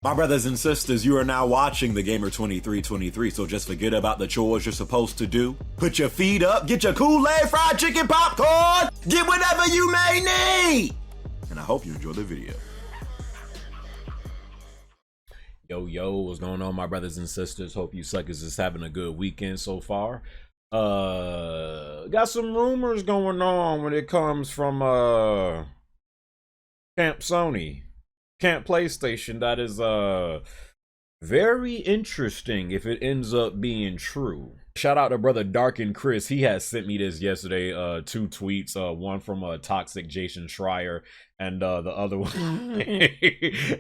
My brothers and sisters, you are now watching the Gamer 2323, so just forget about the chores you're supposed to do. Put your feet up, get your Kool-Aid, fried chicken, popcorn, get whatever you may need! And I hope you enjoy the video. Yo, what's going on, my brothers and sisters? Hope you suckers is having a good weekend so far. Got some rumors going on when it comes from Camp Sony. Camp PlayStation, that is very interesting if it ends up being true. Shout out to brother Dark and Chris. He had sent me this yesterday, 2 tweets, one from Toxic Jason Schreier and the other one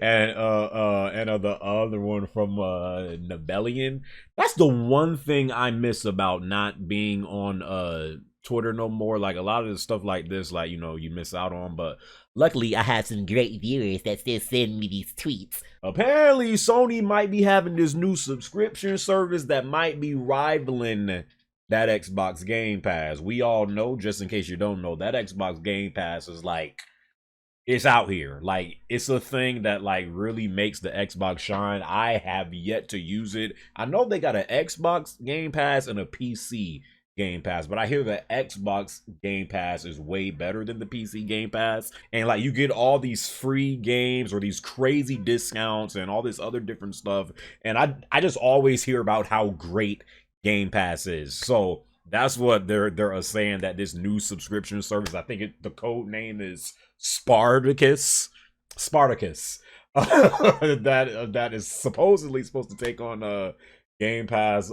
and the other one from Nebellion. That's the one thing I miss about not being on Twitter no more. Like a lot of the stuff like this, like, you know, you miss out on, but luckily I have some great viewers that still send me these tweets. Apparently Sony might be having this new subscription service that might be rivaling that Xbox Game Pass. We all know, just in case you don't know, that Xbox Game Pass is like, it's out here. Like, it's a thing that like really makes the Xbox shine. I have yet to use it. I know they got an Xbox Game Pass and a PC Game Pass, but I hear the Xbox Game Pass is way better than the PC Game Pass, and like you get all these free games or these crazy discounts and all this other different stuff, and I just always hear about how great Game Pass is. So that's what they're saying, that this new subscription service, I think the code name is Spartacus that is supposedly supposed to take on Game Pass,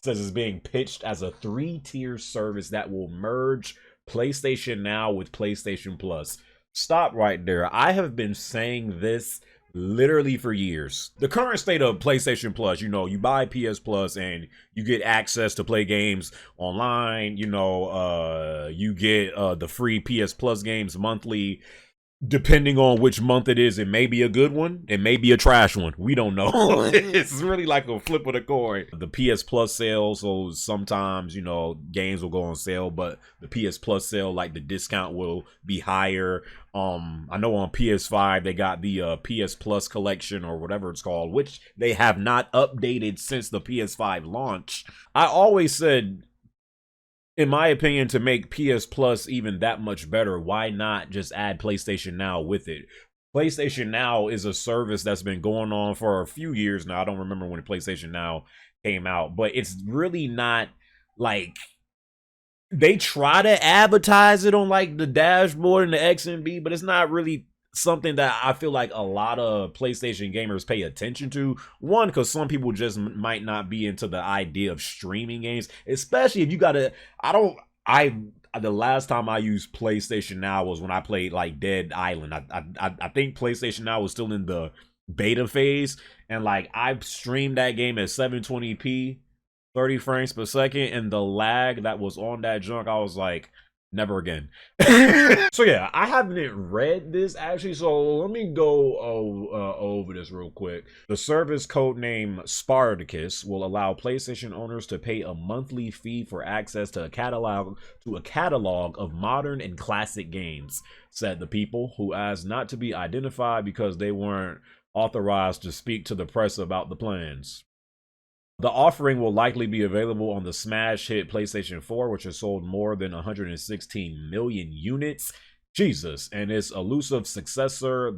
says it's being pitched as a 3-tier service that will merge PlayStation Now with PlayStation Plus. Stop right there. I have been saying this literally for years. The current state of PlayStation Plus, you know, you buy PS Plus and you get access to play games online, you know, you get the free PS Plus games monthly. Depending on which month it is, it may be a good one, it may be a trash one. We don't know. It's really like a flip of the coin. The PS Plus sale, so sometimes, you know, games will go on sale, but the PS Plus sale, like the discount will be higher. I know on PS5 they got the PS Plus collection or whatever it's called, which they have not updated since the PS5 launch. I always said, in my opinion, to make PS Plus even that much better, why not just add PlayStation Now with it? PlayStation Now is a service that's been going on for a few years now. I don't remember when PlayStation Now came out, but it's really not like, they try to advertise it on like the dashboard and the XMB, but it's not really something that I feel like a lot of PlayStation gamers pay attention to. One, because some people just might not be into the idea of streaming games, especially if you gotta, the last time I used PlayStation Now was when I played like Dead Island. I think PlayStation Now was still in the beta phase, and like I've streamed that game at 720p 30 frames per second, and the lag that was on that junk, I was like, never again. So yeah, I haven't read this actually, so let me go over this real quick. The service, codename Spartacus, will allow PlayStation owners to pay a monthly fee for access to a catalog of modern and classic games, said the people, who asked not to be identified because they weren't authorized to speak to the press about the plans. The offering will likely be available on the smash hit PlayStation 4, which has sold more than 116 million units. Jesus, and its elusive successor,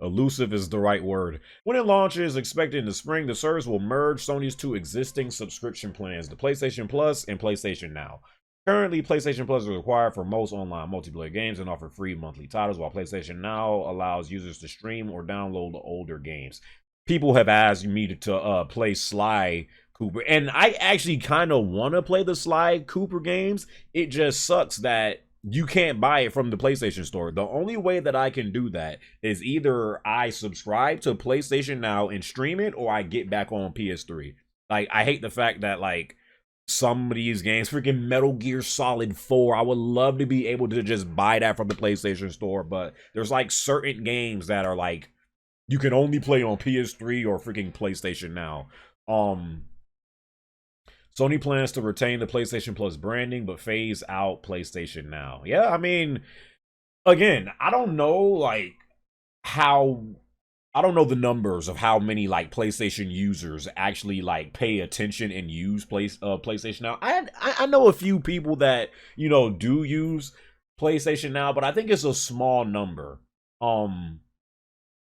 elusive is the right word. When it launches, expected in the spring, the service will merge Sony's 2 existing subscription plans, the PlayStation Plus and PlayStation Now. Currently, PlayStation Plus is required for most online multiplayer games and offer free monthly titles, while PlayStation Now allows users to stream or download the older games. People have asked me to play Sly Cooper, and I actually kind of want to play the Sly Cooper games. It just sucks that you can't buy it from the PlayStation Store. The only way that I can do that is either I subscribe to PlayStation Now and stream it, or I get back on PS3. Like, I hate the fact that, like, some of these games, freaking Metal Gear Solid 4, I would love to be able to just buy that from the PlayStation Store, but there's, like, certain games that are, like, you can only play on PS3 or freaking PlayStation Now. Sony plans to retain the PlayStation Plus branding, but phase out PlayStation Now. Yeah, I mean, again, I don't know, like, how I don't know the numbers of how many like PlayStation users actually like pay attention and use PlayStation Now. I know a few people that do use PlayStation Now, but I think it's a small number.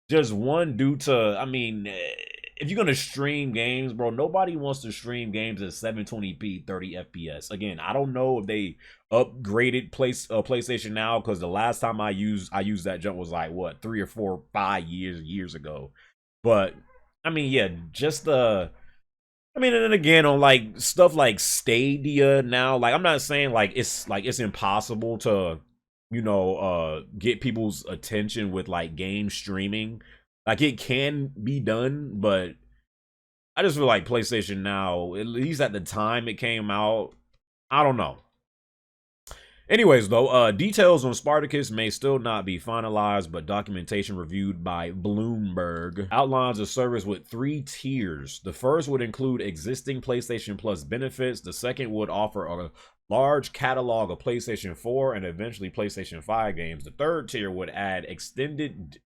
Just one due to, I mean, if you're gonna stream games, bro, nobody wants to stream games at 720p 30 FPS. Again, I don't know if they upgraded PlayStation Now, because the last time I used that jump was like what, 3 or 4 5 years ago. But I mean, yeah, just I mean, and then again, on like stuff like Stadia now, like I'm not saying like it's impossible to get people's attention with like game streaming. Like it can be done, but I just feel like PlayStation Now, at least at the time it came out, I don't know. Anyways, though, details on Spartacus may still not be finalized, but documentation reviewed by Bloomberg outlines a service with 3 tiers. The first would include existing PlayStation Plus benefits. The second would offer a large catalog of PlayStation 4 and eventually PlayStation 5 games. The third tier would add extended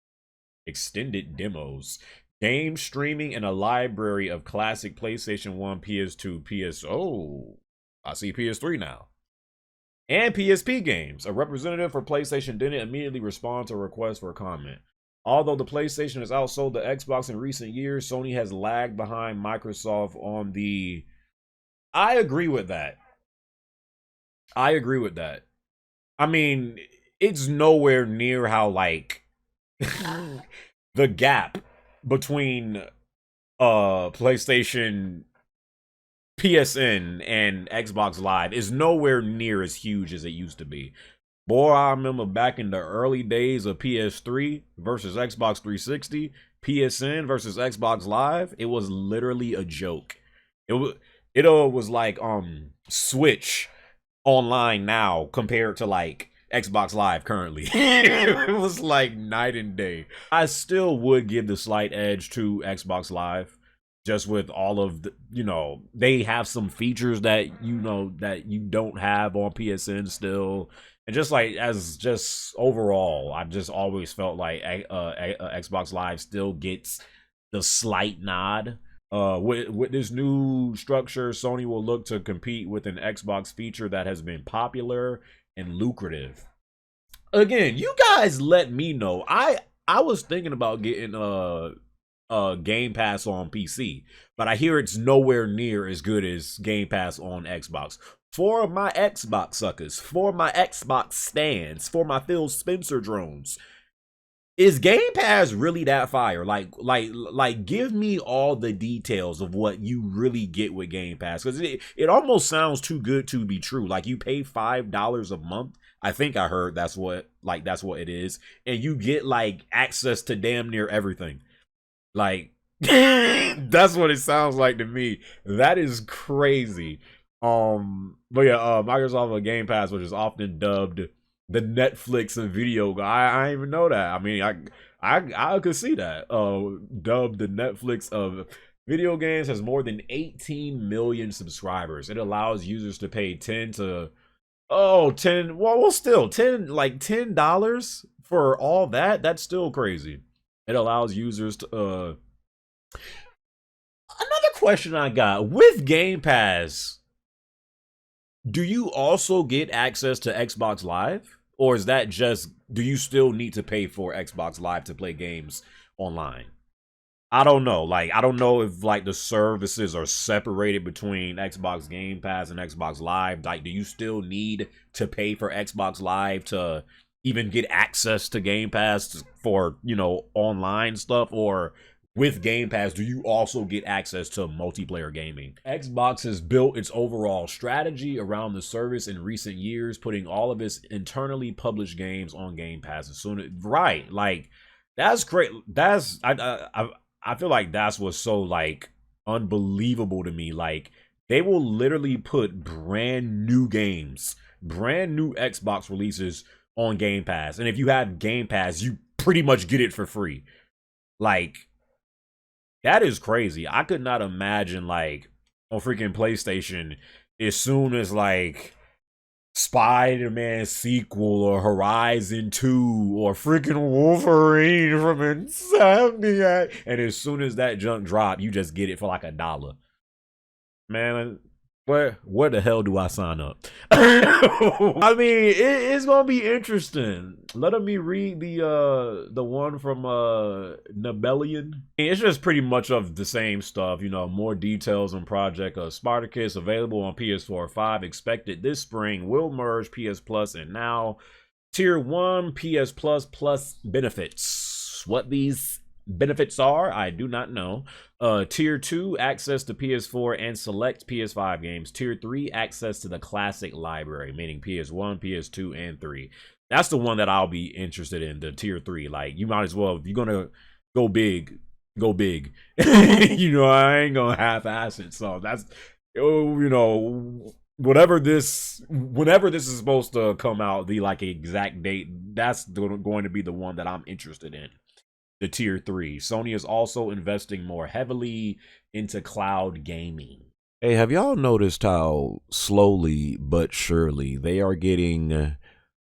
demos, game streaming, and a library of classic PlayStation 1, PS2, I see PS3 now, and PSP games. A representative for PlayStation didn't immediately respond to a request for comment. Although the PlayStation has outsold the Xbox in recent years, Sony has lagged behind Microsoft on the... I agree with that. I mean, it's nowhere near how, like, the gap between PlayStation, PSN, and Xbox Live is nowhere near as huge as it used to be. Boy, I remember back in the early days of PS3 versus Xbox 360, PSN versus Xbox Live, it was literally a joke. It was like Switch online now compared to like Xbox Live currently. It was like night and day. I still would give the slight edge to Xbox Live, just with all of the, they have some features that that you don't have on PSN still. And just like just overall, I've just always felt like Xbox Live still gets the slight nod. With this new structure, Sony will look to compete with an Xbox feature that has been popular and lucrative. Again, you guys let me know. I was thinking about getting Game Pass on PC, but I hear it's nowhere near as good as Game Pass on Xbox. For my Xbox suckers, for my Xbox stands, for my Phil Spencer drones, is Game Pass really that fire? Like, give me all the details of what you really get with Game Pass, because it almost sounds too good to be true. Like, you pay $5 a month. I think I heard that's what it is, and you get like access to damn near everything. Like, that's what it sounds like to me. That is crazy. But yeah, Microsoft Game Pass, which is often dubbed the Netflix of video. I didn't even know that. I mean, I could see that. Dubbed the Netflix of video games, has more than 18 million subscribers. It allows users to pay 10 to 10, well still 10, like $10 for all that. That's still crazy. It allows users to another question I got with Game Pass. Do you also get access to Xbox Live? Or is that just, do you still need to pay for Xbox Live to play games online? I don't know. Like, I don't know if like the services are separated between Xbox Game Pass and Xbox Live. Like, do you still need to pay for Xbox Live to even get access to Game Pass for, online stuff? Or with Game Pass, do you also get access to multiplayer gaming? Xbox has built its overall strategy around the service in recent years, putting all of its internally published games on Game Pass as soon as, right, like, that's great. That's I feel like that's what's so like unbelievable to me. Like, they will literally put brand new games, brand new Xbox releases on Game Pass, and if you have Game Pass, you pretty much get it for free. Like, that is crazy. I could not imagine, like, on freaking PlayStation, as soon as, like, Spider-Man sequel or Horizon 2 or freaking Wolverine from Insomniac. And as soon as that junk drop, you just get it for like $1. Man, where the hell do I sign up? I mean, it's gonna be interesting. Let me read the one from Nebelian. It's just pretty much of the same stuff, you know. More details on Project Spartacus available on PS4 5. Expected this spring. Will merge PS Plus and now Tier 1 PS Plus plus benefits. What these benefits are, I do not know. Tier 2, access to PS4 and select PS5 games. Tier 3, access to the classic library, meaning PS1, PS2, and 3. That's the one that I'll be interested in, the Tier 3. Like, you might as well, if you're gonna go big, go big. You know, I ain't gonna half-ass it. So that's, you know, whenever this is supposed to come out, the like exact date, that's going to be the one that I'm interested in. The Tier 3. Sony is also investing more heavily into cloud gaming. Hey, have y'all noticed how slowly but surely they are getting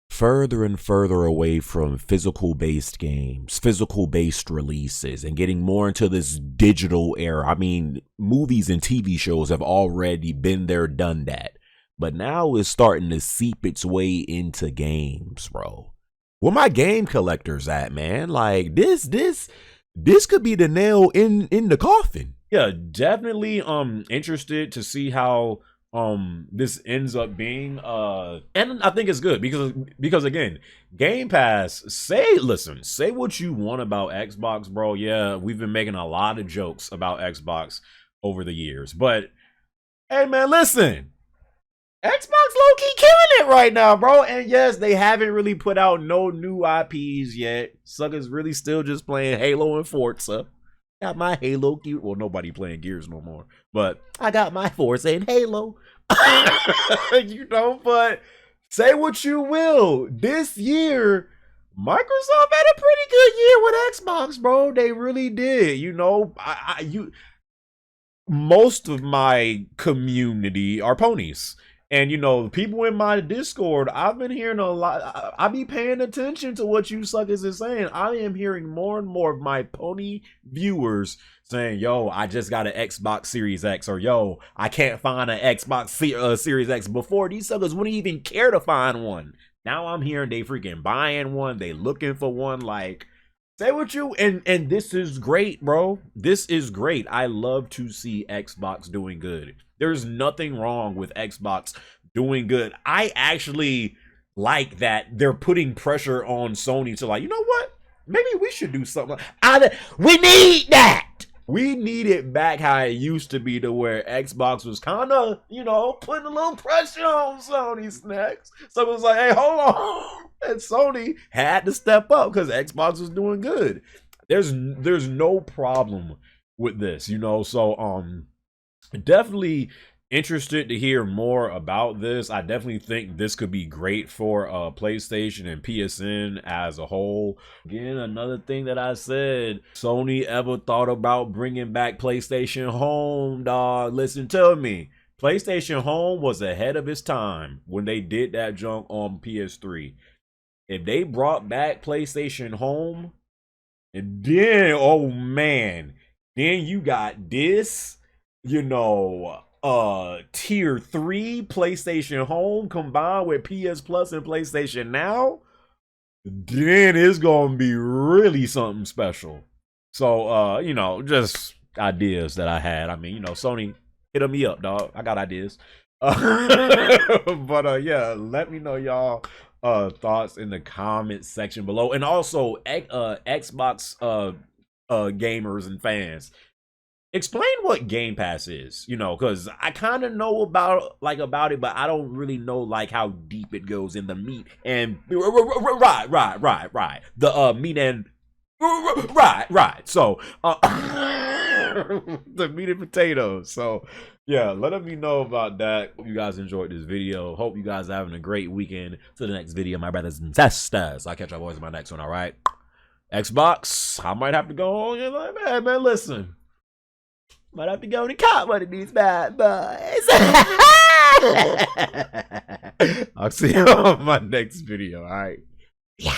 further and further away from physical-based games, physical-based releases, and getting more into this digital era? I mean, movies and TV shows have already been there, done that. But now it's starting to seep its way into games, bro. Where my game collectors at, man? Like this could be the nail in the coffin. Yeah, definitely interested to see how this ends up being, and I think it's good because again, Game Pass, say what you want about Xbox, bro. Yeah, we've been making a lot of jokes about Xbox over the years, but hey man, listen, Xbox low-key killing it right now, bro. And yes, they haven't really put out no new IPs yet. Suckers really still just playing Halo and Forza. Got my Halo gear. Well, nobody playing Gears no more. But I got my Forza and Halo. You know, but say what you will. This year, Microsoft had a pretty good year with Xbox, bro. They really did. You know, most of my community are ponies. And, you know, people in my Discord, I've been hearing a lot. I be paying attention to what you suckers is saying. I am hearing more and more of my pony viewers saying, yo, I just got an Xbox Series X. Or, yo, I can't find an Xbox Series X. Before, these suckers wouldn't even care to find one. Now I'm hearing they freaking buying one. They looking for one. Like, say what you, and this is great, bro. This is great. I love to see Xbox doing good. There's nothing wrong with Xbox doing good. I actually like that they're putting pressure on Sony to, like, you know what? Maybe we should do something. We need that. We need it back how it used to be, to where Xbox was kind of, you know, putting a little pressure on Sony's necks. So it was like, hey, hold on. And Sony had to step up because Xbox was doing good. There's no problem with this, you know. So definitely interested to hear more about this. I definitely think this could be great for PlayStation and PSN as a whole. Again, another thing that I said, Sony ever thought about bringing back PlayStation Home, dog? Listen to me. PlayStation Home was ahead of its time when they did that junk on PS3. If they brought back PlayStation Home, and then, oh man, then you got this, you know, Tier 3 PlayStation Home combined with PS Plus and PlayStation Now, then it's gonna be really something special. So, you know, just ideas that I had. I mean, you know, Sony, hit me up, dog. I got ideas. But yeah, let me know y'all thoughts in the comment section below. And also, Xbox gamers and fans, explain what Game Pass is, you know, because I kind of know about it, but I don't really know like how deep it goes in the meat and right. The meat and right. So the meat and potatoes. So yeah, let me know about that. Hope you guys enjoyed this video. Hope you guys are having a great weekend. To the next video, my brothers and sisters. I'll catch y'all boys in my next one. All right, Xbox, I might have to go on. You're like, man, listen. Might have to go and cop one of these bad boys. I'll see you on my next video. All right. Yeah.